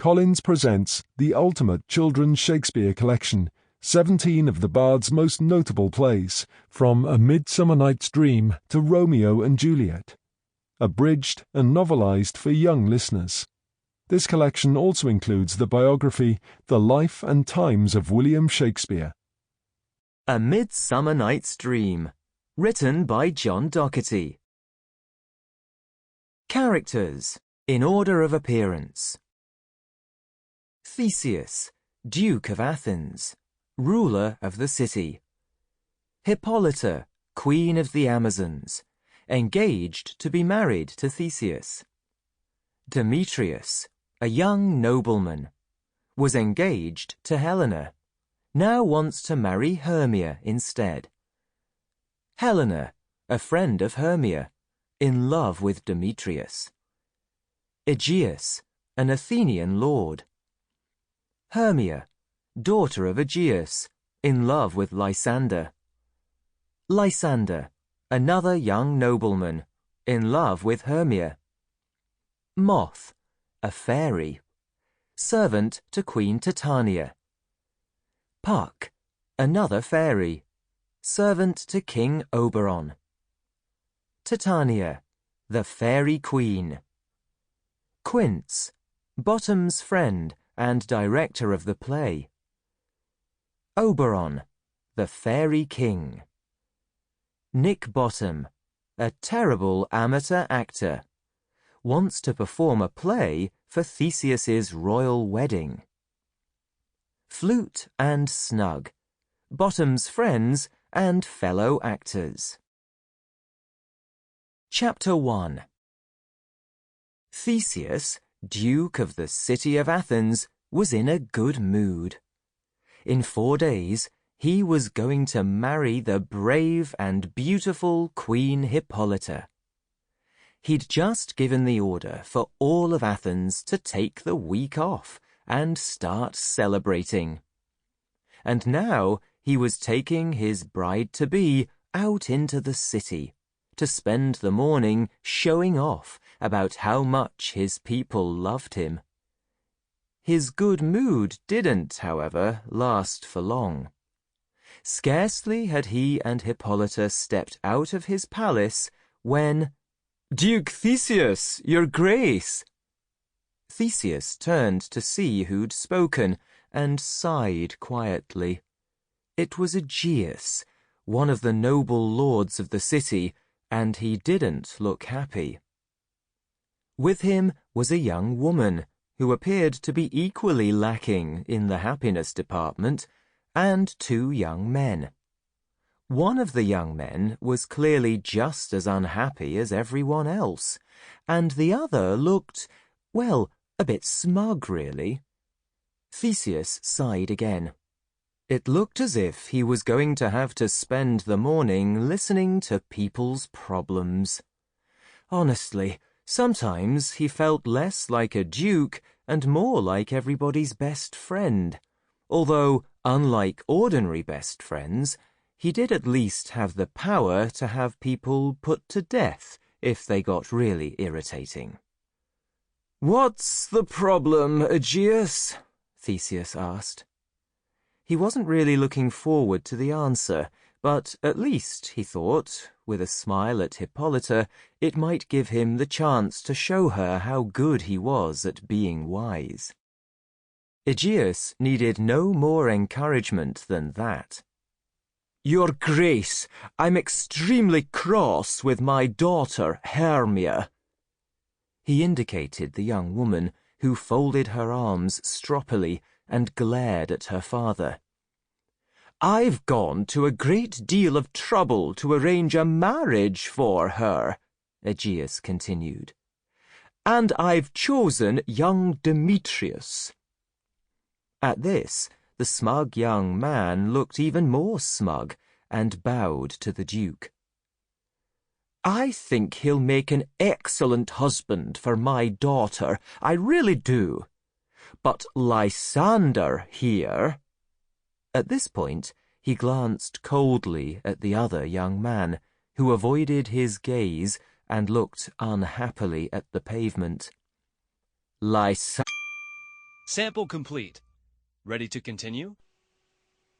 Collins presents the ultimate children's Shakespeare collection, 17 of the Bard's most notable plays, from A Midsummer Night's Dream to Romeo and Juliet. Abridged and novelised for young listeners. This collection also includes the biography The Life and Times of William Shakespeare. A Midsummer Night's Dream, written by John Docherty. Characters, in order of appearance. Theseus, Duke of Athens, ruler of the city. Hippolyta, Queen of the Amazons, engaged to be married to Theseus. Demetrius, a young nobleman, was engaged to Helena, now wants to marry Hermia instead. Helena, a friend of Hermia, in love with Demetrius. Aegeus, an Athenian lord. Hermia, daughter of Aegeus, in love with Lysander. Lysander, another young nobleman, in love with Hermia. Moth, a fairy, servant to Queen Titania. Puck, another fairy, servant to King Oberon. Titania, the fairy queen. Quince, Bottom's friend and director of the play. Oberon, the fairy king. Nick Bottom, a terrible amateur actor, wants to perform a play for Theseus's royal wedding. Flute and Snug, Bottom's friends and fellow actors. Chapter 1. Theseus, Duke of the city of Athens, was in a good mood. In 4 days, he was going to marry the brave and beautiful Queen Hippolyta. He'd just given the order for all of Athens to take the week off and start celebrating. And now he was taking his bride-to-be out into the city to spend the morning showing off about how much his people loved him. His good mood didn't, however, last for long. Scarcely had he and Hippolyta stepped out of his palace when, "Duke Theseus, your grace!" Theseus turned to see who'd spoken and sighed quietly. It was Aegeus, one of the noble lords of the city, and he didn't look happy. With him was a young woman who appeared to be equally lacking in the happiness department, and 2 young men. One of the young men was clearly just as unhappy as everyone else, and the other looked, well, a bit smug, really. Theseus sighed again. It looked as if he was going to have to spend the morning listening to people's problems. Honestly, sometimes he felt less like a duke and more like everybody's best friend, although, unlike ordinary best friends, he did at least have the power to have people put to death if they got really irritating. "What's the problem, Aegeus?" Theseus asked. He wasn't really looking forward to the answer, but at least, he thought, with a smile at Hippolyta, it might give him the chance to show her how good he was at being wise. Aegeus needed no more encouragement than that. "Your Grace, I'm extremely cross with my daughter, Hermia." He indicated the young woman, who folded her arms stroppily and glared at her father. "I've gone to a great deal of trouble to arrange a marriage for her," Aegeus continued. "And I've chosen young Demetrius." At this, the smug young man looked even more smug and bowed to the Duke. "I think he'll make an excellent husband for my daughter, I really do. But Lysander here—" At this point, he glanced coldly at the other young man, who avoided his gaze and looked unhappily at the pavement. Sample complete. Ready to continue?